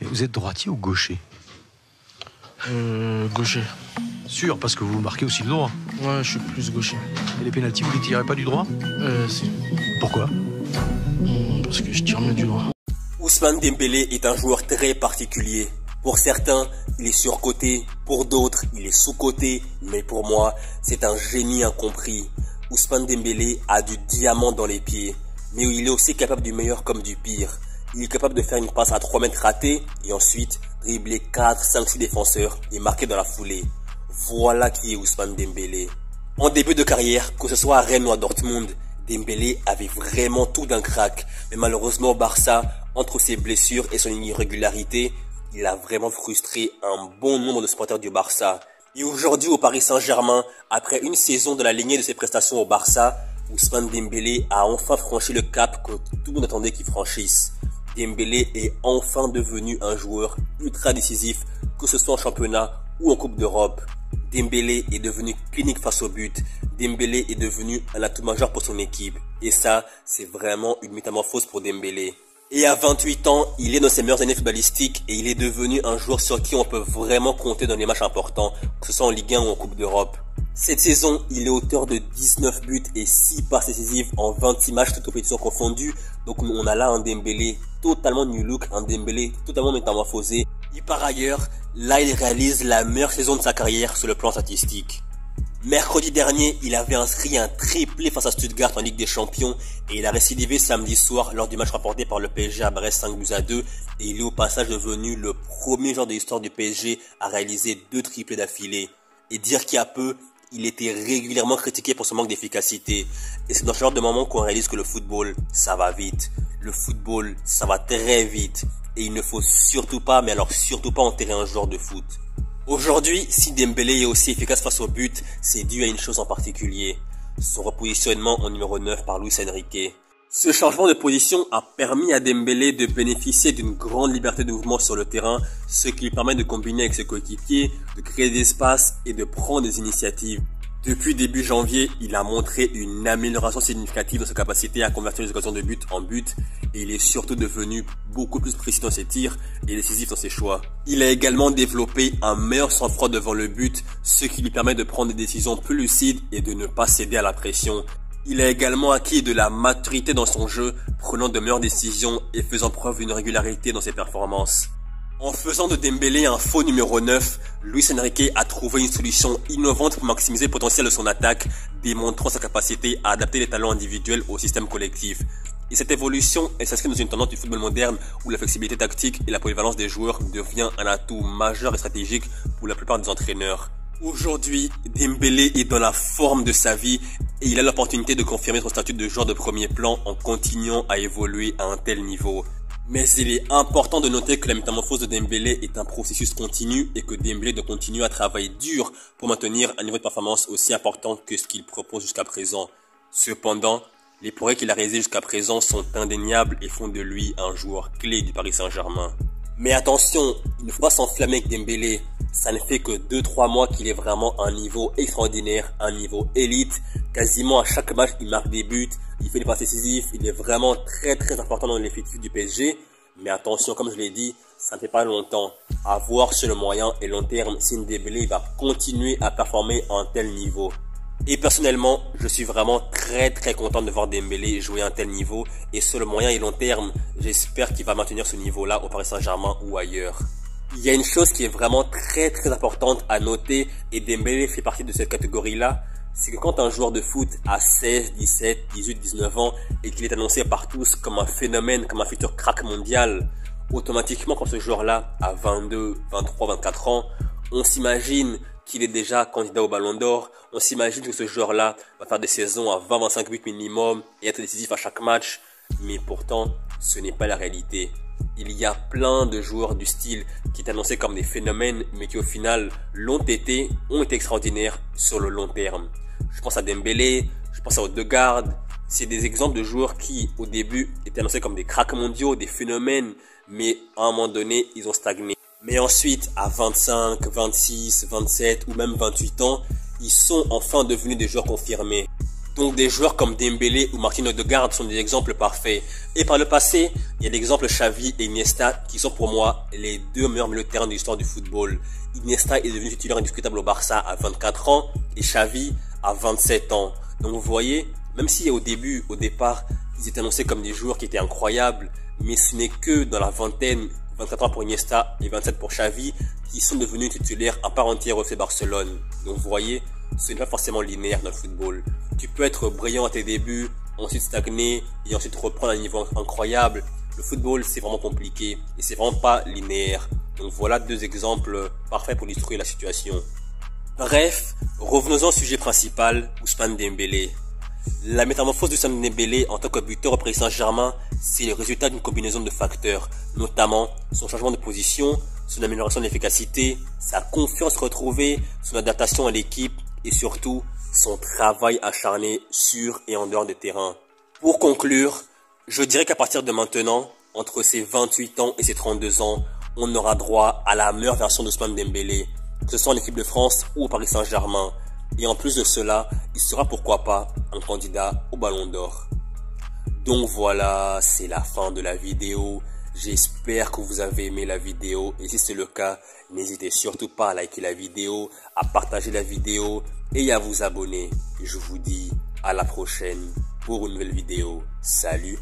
Et vous êtes droitier ou gaucher? Gaucher. Sûr, parce que vous marquez aussi le droit. Ouais, je suis plus gaucher. Et les pénaltys, vous les tirez pas du droit? Si. Pourquoi? Parce que je tire mieux du droit. Ousmane Dembélé est un joueur très particulier. Pour certains, il est surcoté, pour d'autres, il est sous-coté, mais pour moi, c'est un génie incompris. Ousmane Dembélé a du diamant dans les pieds, mais il est aussi capable du meilleur comme du pire. Il est capable de faire une passe à 3 mètres ratée et ensuite dribbler 4, 5, 6 défenseurs et marquer dans la foulée. Voilà qui est Ousmane Dembélé. En début de carrière, que ce soit à Rennes ou à Dortmund, Dembélé avait vraiment tout d'un crack. Mais malheureusement au Barça, entre ses blessures et son irrégularité, il a vraiment frustré un bon nombre de supporters du Barça. Et aujourd'hui au Paris Saint-Germain, après une saison de la lignée de ses prestations au Barça, Ousmane Dembélé a enfin franchi le cap que tout le monde attendait qu'il franchisse. Dembélé est enfin devenu un joueur ultra décisif, que ce soit en championnat ou en Coupe d'Europe. Dembélé est devenu clinique face au but. Dembélé est devenu un atout majeur pour son équipe. Et ça, c'est vraiment une métamorphose pour Dembélé. Et à 28 ans, il est dans ses meilleures années footballistiques et il est devenu un joueur sur qui on peut vraiment compter dans les matchs importants, que ce soit en Ligue 1 ou en Coupe d'Europe. Cette saison, il est auteur de 19 buts et 6 passes décisives en 26 matchs, toutes compétitions confondues. Donc on a là un Dembélé totalement new look, un Dembélé totalement métamorphosé. Et par ailleurs, là il réalise la meilleure saison de sa carrière sur le plan statistique. Mercredi dernier, il avait inscrit un triplé face à Stuttgart en Ligue des Champions et il a récidivé samedi soir lors du match remporté par le PSG à Brest 5-2 et il est au passage devenu le premier joueur de l'histoire du PSG à réaliser 2 triplés d'affilée. Et dire qu'il y a peu, il était régulièrement critiqué pour son manque d'efficacité. Et c'est dans ce genre de moment qu'on réalise que le football, ça va vite. Le football, ça va très vite. Et il ne faut surtout pas, mais alors surtout pas enterrer un joueur de foot. Aujourd'hui, si Dembélé est aussi efficace face au but, c'est dû à une chose en particulier. Son repositionnement en numéro 9 par Luis Enrique. Ce changement de position a permis à Dembélé de bénéficier d'une grande liberté de mouvement sur le terrain, ce qui lui permet de combiner avec ses coéquipiers, de créer des espaces et de prendre des initiatives. Depuis début janvier, il a montré une amélioration significative dans sa capacité à convertir les occasions de but en but et il est surtout devenu beaucoup plus précis dans ses tirs et décisif dans ses choix. Il a également développé un meilleur sang-froid devant le but, ce qui lui permet de prendre des décisions plus lucides et de ne pas céder à la pression. Il a également acquis de la maturité dans son jeu, prenant de meilleures décisions et faisant preuve d'une régularité dans ses performances. En faisant de Dembélé un faux numéro 9, Luis Enrique a trouvé une solution innovante pour maximiser le potentiel de son attaque, démontrant sa capacité à adapter les talents individuels au système collectif. Et cette évolution, elle s'inscrit dans une tendance du football moderne où la flexibilité tactique et la polyvalence des joueurs devient un atout majeur et stratégique pour la plupart des entraîneurs. Aujourd'hui, Dembélé est dans la forme de sa vie et il a l'opportunité de confirmer son statut de joueur de premier plan en continuant à évoluer à un tel niveau. Mais il est important de noter que la métamorphose de Dembélé est un processus continu et que Dembélé doit continuer à travailler dur pour maintenir un niveau de performance aussi important que ce qu'il propose jusqu'à présent. Cependant, les progrès qu'il a réalisés jusqu'à présent sont indéniables et font de lui un joueur clé du Paris Saint-Germain. Mais attention, il ne faut pas s'enflammer avec Dembélé. Ça ne fait que 2-3 mois qu'il est vraiment à un niveau extraordinaire, un niveau élite. Quasiment à chaque match, il marque des buts, il fait des passes décisives, il est vraiment très important dans l'effectif du PSG. Mais attention, comme je l'ai dit, ça ne fait pas longtemps. À voir sur le moyen et long terme si Dembélé va continuer à performer à un tel niveau. Et personnellement, je suis vraiment très content de voir Dembélé jouer à un tel niveau. Et sur le moyen et long terme, j'espère qu'il va maintenir ce niveau-là au Paris Saint-Germain ou ailleurs. Il y a une chose qui est vraiment très importante à noter, et Dembélé fait partie de cette catégorie-là, c'est que quand un joueur de foot a 16, 17, 18, 19 ans et qu'il est annoncé par tous comme un phénomène, comme un futur crack mondial, automatiquement quand ce joueur-là a 22, 23, 24 ans, on s'imagine qu'il est déjà candidat au Ballon d'Or, on s'imagine que ce joueur-là va faire des saisons à 20-25 buts minimum et être décisif à chaque match, mais pourtant ce n'est pas la réalité. Il y a plein de joueurs du style qui sont annoncés comme des phénomènes, mais qui au final ont été extraordinaires sur le long terme. Je pense à Dembélé, je pense à Odegaard. C'est des exemples de joueurs qui, au début, étaient annoncés comme des cracks mondiaux, des phénomènes, mais à un moment donné, ils ont stagné. Mais ensuite, à 25, 26, 27 ou même 28 ans, ils sont enfin devenus des joueurs confirmés. Donc des joueurs comme Dembélé ou Martin Odegaard sont des exemples parfaits. Et par le passé, il y a l'exemple Xavi et Iniesta qui sont pour moi les deux meilleurs milieux de terrain de l'histoire du football. Iniesta est devenu titulaire indiscutable au Barça à 24 ans et Xavi à 27 ans. Donc vous voyez, même si au départ, ils étaient annoncés comme des joueurs qui étaient incroyables, mais ce n'est que dans la vingtaine, 24 ans pour Iniesta et 27 pour Xavi, qui sont devenus titulaires à part entière au FC Barcelone. Donc vous voyez, ce n'est pas forcément linéaire dans le football. Tu peux être brillant à tes débuts, ensuite stagner et ensuite reprendre un niveau incroyable. Le football, c'est vraiment compliqué et c'est vraiment pas linéaire. Donc voilà deux exemples parfaits pour illustrer la situation. Bref, revenons au sujet principal, Ousmane Dembélé. La métamorphose d'Ousmane Dembélé en tant que buteur au Paris Saint-Germain, c'est le résultat d'une combinaison de facteurs, notamment son changement de position, son amélioration d'efficacité, sa confiance retrouvée, son adaptation à l'équipe et surtout son travail acharné sur et en dehors des terrains. Pour conclure, je dirais qu'à partir de maintenant, entre ses 28 ans et ses 32 ans, on aura droit à la meilleure version d'Ousmane Dembélé, que ce soit en équipe de France ou au Paris Saint-Germain. Et en plus de cela, il sera pourquoi pas un candidat au Ballon d'Or. Donc voilà, c'est la fin de la vidéo. J'espère que vous avez aimé la vidéo et si c'est le cas, n'hésitez surtout pas à liker la vidéo, à partager la vidéo et à vous abonner. Je vous dis à la prochaine pour une nouvelle vidéo. Salut!